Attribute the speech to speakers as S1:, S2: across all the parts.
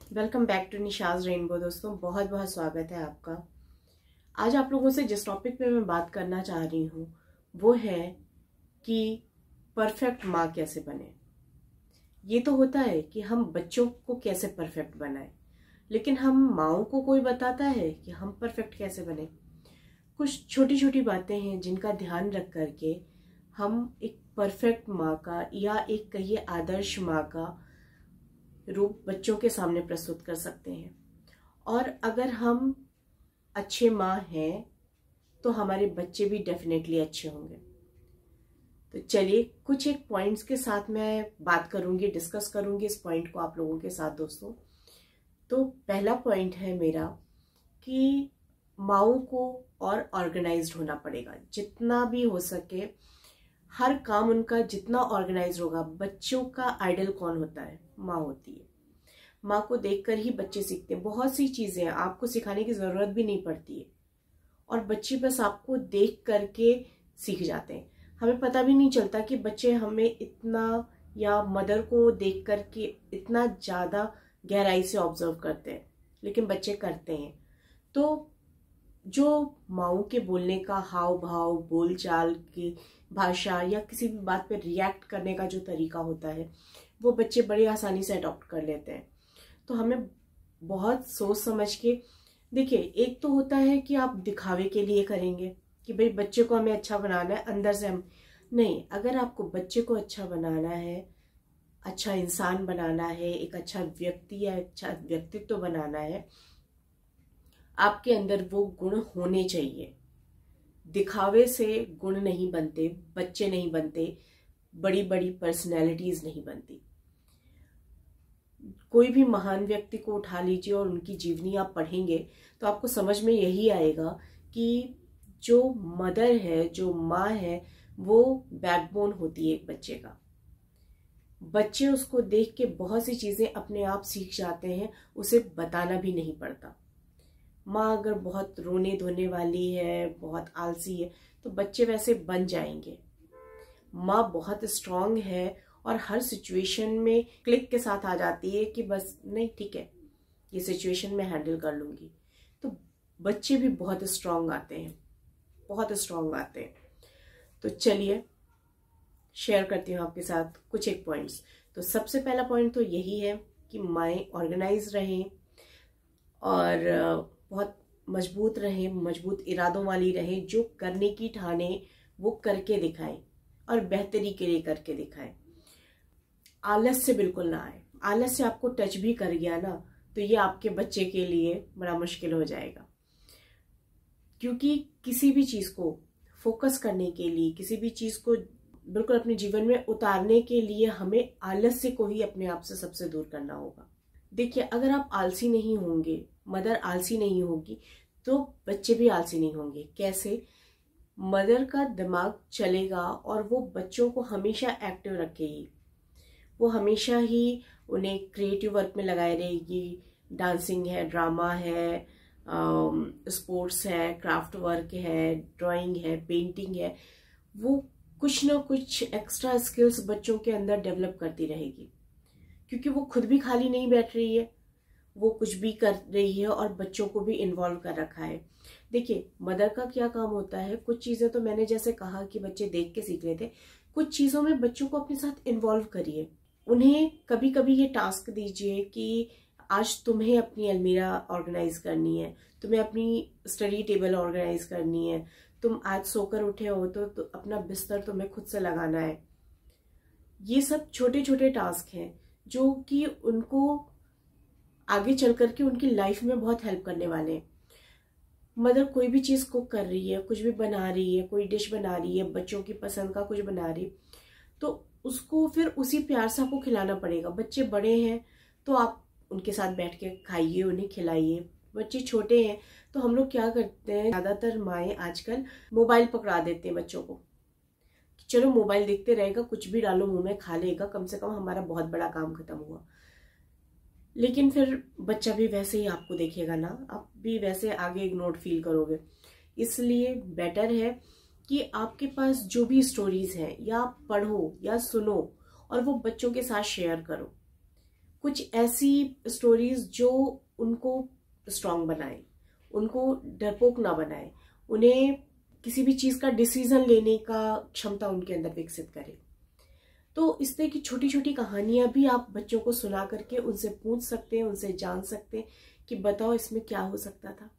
S1: Welcome back to Nisha's Rainbow. दोस्तों, बहुत बहुत स्वागत है आपका। आज आप लोगों से जिस टॉपिक पे मैं बात करना चाह रही हूँ वो है कि परफेक्ट माँ कैसे बने। ये तो होता है कि हम बच्चों को कैसे परफेक्ट बनाएं, लेकिन हम माँओं को कोई बताता है कि हम परफेक्ट कैसे बने। कुछ छोटी छोटी बातें हैं जिनका ध्यान रख करके हम एक परफेक्ट माँ का या एक कहिए आदर्श माँ का रूप बच्चों के सामने प्रस्तुत कर सकते हैं। और अगर हम अच्छे माँ हैं तो हमारे बच्चे भी डेफिनेटली अच्छे होंगे। तो चलिए कुछ एक पॉइंट्स के साथ मैं बात करूंगी, डिस्कस करूंगी इस पॉइंट को आप लोगों के साथ। दोस्तों, तो पहला पॉइंट है मेरा कि माँओं को और ऑर्गेनाइज्ड होना पड़ेगा जितना भी हो सके। हर काम उनका जितना ऑर्गेनाइज होगा। बच्चों का आइडल कौन होता है? माँ होती है। माँ को देखकर ही बच्चे सीखते हैं। बहुत सी चीजें आपको सिखाने की जरूरत भी नहीं पड़ती है और बच्चे बस आपको देख करके सीख जाते हैं। हमें पता भी नहीं चलता कि बच्चे हमें इतना या मदर को देख करके इतना ज्यादा गहराई से ऑब्जर्व करते हैं, लेकिन बच्चे करते हैं। तो जो माँओं के बोलने का हाव भाव, बोलचाल की भाषा या किसी भी बात पे रिएक्ट करने का जो तरीका होता है वो बच्चे बड़ी आसानी से अडॉप्ट कर लेते हैं। तो हमें बहुत सोच समझ के देखिए, एक तो होता है कि आप दिखावे के लिए करेंगे कि भाई बच्चे को हमें अच्छा बनाना है, अंदर से हम नहीं। अगर आपको बच्चे को अच्छा बनाना है, अच्छा इंसान बनाना है, एक अच्छा व्यक्ति या अच्छा व्यक्तित्व बनाना है, आपके अंदर वो गुण होने चाहिए। दिखावे से गुण नहीं बनते, बच्चे नहीं बनते, बड़ी बड़ी पर्सनैलिटीज नहीं बनती। कोई भी महान व्यक्ति को उठा लीजिए और उनकी जीवनी आप पढ़ेंगे तो आपको समझ में यही आएगा कि जो मदर है, जो माँ है, वो बैकबोन होती है एक बच्चे का। बच्चे उसको देख के बहुत सी चीजें अपने आप सीख जाते हैं, उसे बताना भी नहीं पड़ता। माँ अगर बहुत रोने धोने वाली है, बहुत आलसी है, तो बच्चे वैसे बन जाएंगे। माँ बहुत स्ट्रांग है और हर सिचुएशन में क्लिक के साथ आ जाती है कि बस नहीं, ठीक है, ये सिचुएशन में हैंडल कर लूंगी। तो बच्चे भी बहुत स्ट्रांग आते हैं, बहुत स्ट्रांग आते हैं। तो चलिए शेयर करती हूँ आपके साथ कुछ एक पॉइंट्स। तो सबसे पहला पॉइंट तो यही है कि माएँ ऑर्गेनाइज रहें और बहुत मजबूत रहें, मजबूत इरादों वाली रहें। जो करने की ठाने वो करके दिखाएं और बेहतरी के लिए करके दिखाएं। आलस से बिल्कुल ना आए। आलस से आपको टच भी कर गया ना तो ये आपके बच्चे के लिए बड़ा मुश्किल हो जाएगा। क्योंकि किसी भी चीज को फोकस करने के लिए, किसी भी चीज को बिल्कुल अपने जीवन में उतारने के लिए हमें आलस्य को ही अपने आप से सबसे दूर करना होगा। देखिए, अगर आप आलसी नहीं होंगे, मदर आलसी नहीं होगी, तो बच्चे भी आलसी नहीं होंगे। कैसे? मदर का दिमाग चलेगा और वो बच्चों को हमेशा एक्टिव रखेगी। वो हमेशा ही उन्हें क्रिएटिव वर्क में लगाए रहेगी। डांसिंग है, ड्रामा है, स्पोर्ट्स है, क्राफ्ट वर्क है, ड्राइंग है, पेंटिंग है। वो कुछ ना कुछ एक्स्ट्रा स्किल्स बच्चों के अंदर डेवलप करती रहेगी, क्योंकि वो खुद भी खाली नहीं बैठ रही है, वो कुछ भी कर रही है और बच्चों को भी इन्वॉल्व कर रखा है। देखिए, मदर का क्या काम होता है, कुछ चीजें तो मैंने जैसे कहा कि बच्चे देख के सीख लेते, कुछ चीजों में बच्चों को अपने साथ इन्वॉल्व करिए। उन्हें कभी कभी ये टास्क दीजिए कि आज तुम्हें अपनी अलमीरा ऑर्गेनाइज करनी है, तुम्हें अपनी स्टडी टेबल ऑर्गेनाइज करनी है, तुम आज सोकर उठे हो तो अपना बिस्तर तुम्हें खुद से लगाना है। ये सब छोटे छोटे टास्क हैं जो कि उनको आगे चल करके उनकी लाइफ में बहुत हेल्प करने वाले हैं। मदर कोई भी चीज कुक कर रही है, कुछ भी बना रही है, कोई डिश बना रही है, बच्चों की पसंद का कुछ बना रही, तो उसको फिर उसी प्यार से आपको खिलाना पड़ेगा। बच्चे बड़े हैं तो आप उनके साथ बैठ के खाइए, उन्हें खिलाइए। बच्चे छोटे हैं तो हम लोग क्या करते हैं, ज्यादातर माएँ आजकल मोबाइल पकड़ा देते हैं बच्चों को। चलो मोबाइल देखते रहेगा, कुछ भी डालो मुंह में खा लेगा, कम से कम हमारा बहुत बड़ा काम खत्म हुआ। लेकिन फिर बच्चा भी वैसे ही आपको देखेगा ना, आप भी वैसे आगे इग्नोर्ड फील करोगे। इसलिए बेटर है कि आपके पास जो भी स्टोरीज हैं, या आप पढ़ो या सुनो और वो बच्चों के साथ शेयर करो। कुछ ऐसी स्टोरीज जो उनको स्ट्रांग बनाए, उनको डरपोक ना बनाए, उन्हें किसी भी चीज का डिसीजन लेने का क्षमता उनके अंदर विकसित करे। तो इस तरह की छोटी छोटी कहानियां भी आप बच्चों को सुना करके उनसे पूछ सकते हैं, उनसे जान सकते हैं कि बताओ इसमें क्या हो सकता था,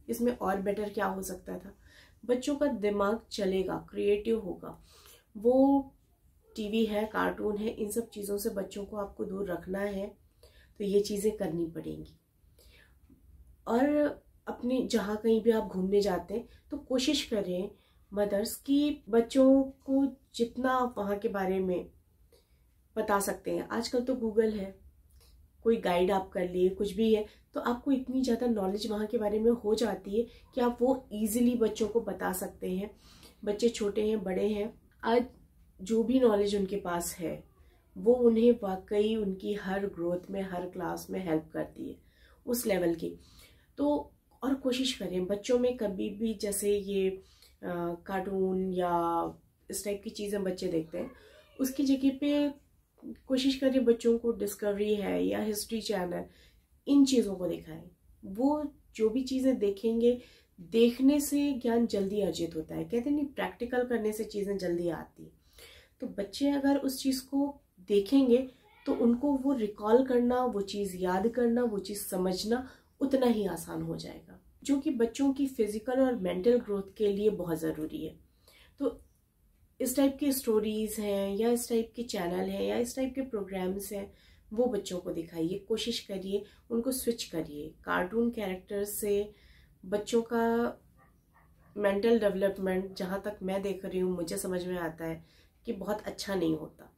S1: इसमें और बेटर क्या हो सकता था। बच्चों का दिमाग चलेगा, क्रिएटिव होगा। वो टीवी है, कार्टून है, इन सब चीज़ों से बच्चों को आपको दूर रखना है, तो ये चीज़ें करनी पड़ेंगी। और अपने जहाँ कहीं भी आप घूमने जाते हैं तो कोशिश करें मदर्स की बच्चों को जितना आप वहाँ के बारे में बता सकते हैं। आजकल तो गूगल है, कोई गाइड आप कर लिए, कुछ भी है, तो आपको इतनी ज़्यादा नॉलेज वहाँ के बारे में हो जाती है कि आप वो इजीली बच्चों को बता सकते हैं। बच्चे छोटे हैं, बड़े हैं, आज जो भी नॉलेज उनके पास है वो उन्हें वाकई उनकी हर ग्रोथ में, हर क्लास में हेल्प करती है, उस लेवल की। तो और कोशिश करें बच्चों में कभी भी, जैसे ये कार्टून या इस टाइप की चीज़ें बच्चे देखते हैं, उसकी जगह पे कोशिश करें बच्चों को डिस्कवरी है या हिस्ट्री चैनल, इन चीज़ों को दिखाएं। वो जो भी चीज़ें देखेंगे, देखने से ज्ञान जल्दी अर्जित होता है, कहते नहीं प्रैक्टिकल करने से चीज़ें जल्दी आती है। तो बच्चे अगर उस चीज़ को देखेंगे तो उनको वो रिकॉल करना, वो चीज़ याद करना, वो चीज़ समझना उतना ही आसान हो जाएगा, जो कि बच्चों की फिजिकल और मेंटल ग्रोथ के लिए बहुत ज़रूरी है। तो इस टाइप की स्टोरीज हैं या इस टाइप के चैनल हैं या इस टाइप के प्रोग्राम्स हैं, वो बच्चों को दिखाइए, कोशिश करिए उनको स्विच करिए। कार्टून कैरेक्टर्स से बच्चों का मेंटल डेवलपमेंट, जहाँ तक मैं देख रही हूँ, मुझे समझ में आता है कि बहुत अच्छा नहीं होता।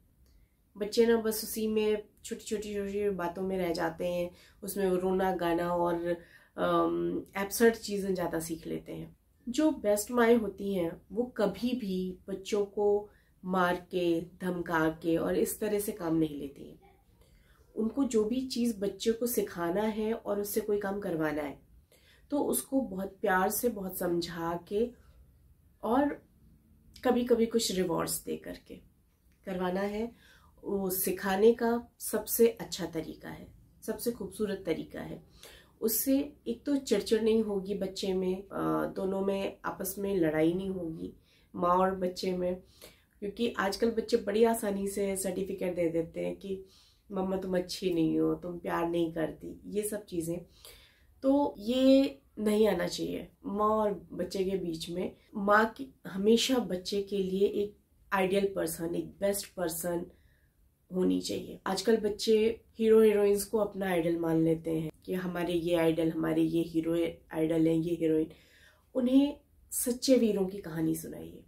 S1: बच्चे ना बस उसी में छोटी छोटी बातों में रह जाते हैं, उसमें रोना गाना और एब्सर्ड चीज़ें ज़्यादा सीख लेते हैं। जो बेस्ट माएँ होती हैं वो कभी भी बच्चों को मार के, धमका के और इस तरह से काम नहीं लेती हैं। उनको जो भी चीज़ बच्चे को सिखाना है और उससे कोई काम करवाना है तो उसको बहुत प्यार से, बहुत समझा के और कभी कभी कुछ रिवॉर्ड्स दे करके करवाना है। वो सिखाने का सबसे अच्छा तरीका है, सबसे खूबसूरत तरीका है। उससे एक तो चिड़चिड़ नहीं होगी बच्चे में, दोनों में आपस में लड़ाई नहीं होगी, माँ और बच्चे में। क्योंकि आजकल बच्चे बड़ी आसानी से सर्टिफिकेट दे देते हैं कि मम्मा तुम अच्छी नहीं हो, तुम प्यार नहीं करती, ये सब चीज़ें। तो ये नहीं आना चाहिए माँ और बच्चे के बीच में। माँ की हमेशा बच्चे के लिए एक आइडियल पर्सन, एक बेस्ट पर्सन होनी चाहिए। आजकल बच्चे हीरो हीरोइंस को अपना आइडल मान लेते हैं कि हमारे ये आइडल, हमारे ये हीरो आइडल हैं, ये हीरोइन। उन्हें सच्चे वीरों की कहानी सुनाइए,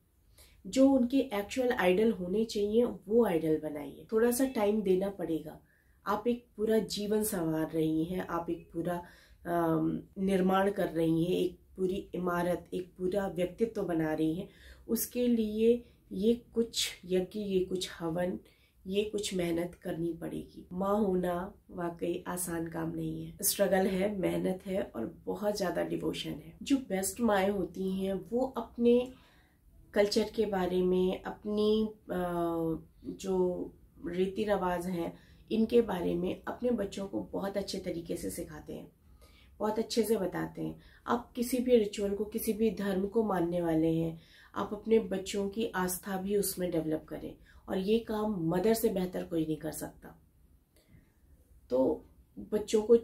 S1: जो उनके एक्चुअल आइडल होने चाहिए वो आइडल बनाइए। थोड़ा सा टाइम देना पड़ेगा। आप एक पूरा जीवन संवार रही हैं, आप एक पूरा निर्माण कर रही हैं, एक पूरी इमारत, एक पूरा व्यक्तित्व बना रही हैं। उसके लिए ये कुछ यज्ञ, ये कुछ हवन, ये कुछ मेहनत करनी पड़ेगी। माँ होना वाकई आसान काम नहीं है, स्ट्रगल है, मेहनत है और बहुत ज़्यादा डिवोशन है। जो बेस्ट माएँ होती हैं वो अपने कल्चर के बारे में, अपनी जो रीति रिवाज हैं, इनके बारे में अपने बच्चों को बहुत अच्छे तरीके से सिखाते हैं, बहुत अच्छे से बताते हैं। आप किसी भी रिचुअल को, किसी भी धर्म को मानने वाले हैं, आप अपने बच्चों की आस्था भी उसमें डेवलप करें, और ये काम मदर से बेहतर कोई नहीं कर सकता। तो बच्चों को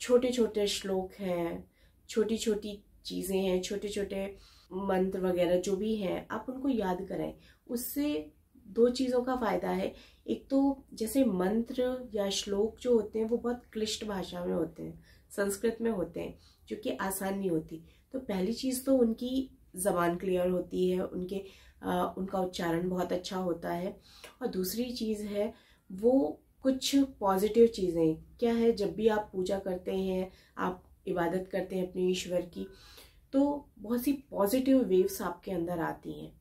S1: छोटे छोटे श्लोक हैं, छोटी छोटी चीज़ें हैं, छोटे छोटे मंत्र वगैरह जो भी हैं, आप उनको याद कराएं। उससे दो चीज़ों का फ़ायदा है। एक तो जैसे मंत्र या श्लोक जो होते हैं वो बहुत क्लिष्ट भाषा में होते हैं, संस्कृत में होते हैं, जो कि आसान नहीं होती। तो पहली चीज़ तो उनकी ज़बान क्लियर होती है, उनका उच्चारण बहुत अच्छा होता है। और दूसरी चीज़ है वो कुछ पॉजिटिव चीज़ें क्या है, जब भी आप पूजा करते हैं, आप इबादत करते हैं अपने ईश्वर की, तो बहुत सी पॉजिटिव वेव्स आपके अंदर आती हैं।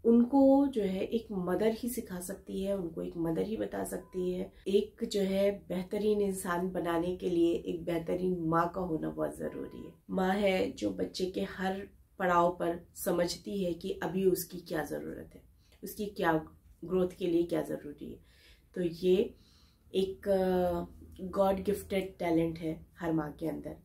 S1: उनको जो है एक मदर ही सिखा सकती है, उनको एक मदर ही बता सकती है। एक जो है बेहतरीन इंसान बनाने के लिए एक बेहतरीन माँ का होना बहुत ज़रूरी है। माँ है जो बच्चे के हर पड़ाव पर समझती है कि अभी उसकी क्या ज़रूरत है, उसकी क्या ग्रोथ के लिए क्या ज़रूरी है। तो ये एक गॉड गिफ्टेड टैलेंट है हर माँ के अंदर।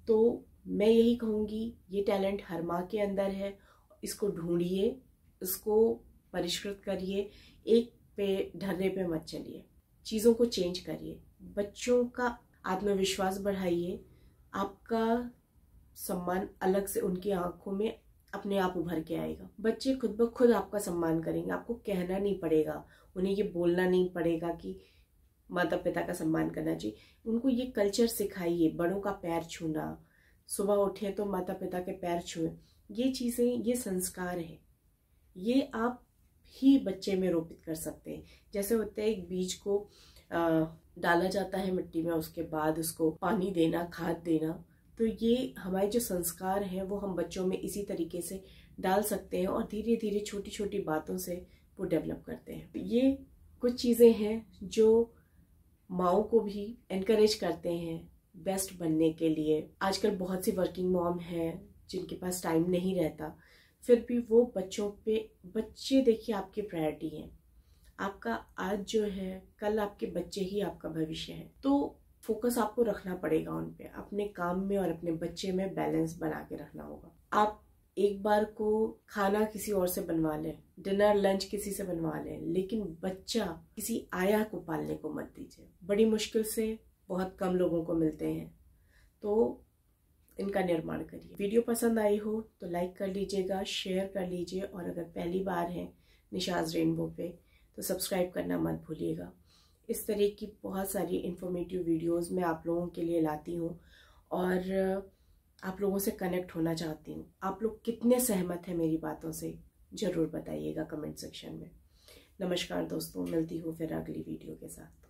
S1: तो मैं यही कहूँगी, ये टैलेंट हर माँ के अंदर है, इसको ढूंढिए, इसको परिष्कृत करिए, एक पे ढर्रे पे मत चलिए, चीज़ों को चेंज करिए, बच्चों का आत्मविश्वास बढ़ाइए, आपका सम्मान अलग से उनकी आंखों में अपने आप उभर के आएगा। बच्चे खुद ब खुद आपका सम्मान करेंगे, आपको कहना नहीं पड़ेगा, उन्हें ये बोलना नहीं पड़ेगा कि माता पिता का सम्मान करना चाहिए। उनको ये कल्चर सिखाइए, बड़ों का पैर छूना, सुबह उठे तो माता पिता के पैर छुए, ये चीज़ें, ये संस्कार है, ये आप ही बच्चे में रोपित कर सकते हैं। जैसे होता है एक बीज को डाला जाता है मिट्टी में, उसके बाद उसको पानी देना, खाद देना, तो ये हमारे जो संस्कार हैं वो हम बच्चों में इसी तरीके से डाल सकते हैं और धीरे धीरे छोटी छोटी बातों से वो डेवलप करते हैं। ये कुछ चीज़ें हैं जो माँओं को भी एनकरेज करते हैं बेस्ट बनने के लिए। आजकल बहुत सी वर्किंग मॉम हैं जिनके पास टाइम नहीं रहता, फिर भी वो बच्चे देखिए आपकी प्रायोरिटी हैं। आपका आज जो है, कल आपके बच्चे ही आपका भविष्य है, तो फोकस आपको रखना पड़ेगा उन पे, अपने काम में और अपने बच्चे में बैलेंस बना के रखना होगा। आप एक बार को खाना किसी और से बनवा लें, डिनर लंच किसी से बनवा लें, लेकिन बच्चा किसी आया को पालने को मत दीजिए। बड़ी मुश्किल से बहुत कम लोगों को मिलते हैं, तो इनका निर्माण करिए। वीडियो पसंद आई हो तो लाइक कर लीजिएगा, शेयर कर लीजिए, और अगर पहली बार है निशाज़ रेनबो पे तो सब्सक्राइब करना मत भूलिएगा। इस तरह की बहुत सारी इन्फॉर्मेटिव वीडियोस मैं आप लोगों के लिए लाती हूँ और आप लोगों से कनेक्ट होना चाहती हूँ। आप लोग कितने सहमत हैं मेरी बातों से, ज़रूर बताइएगा कमेंट सेक्शन में। नमस्कार दोस्तों, मिलती हूँ फिर अगली वीडियो के साथ।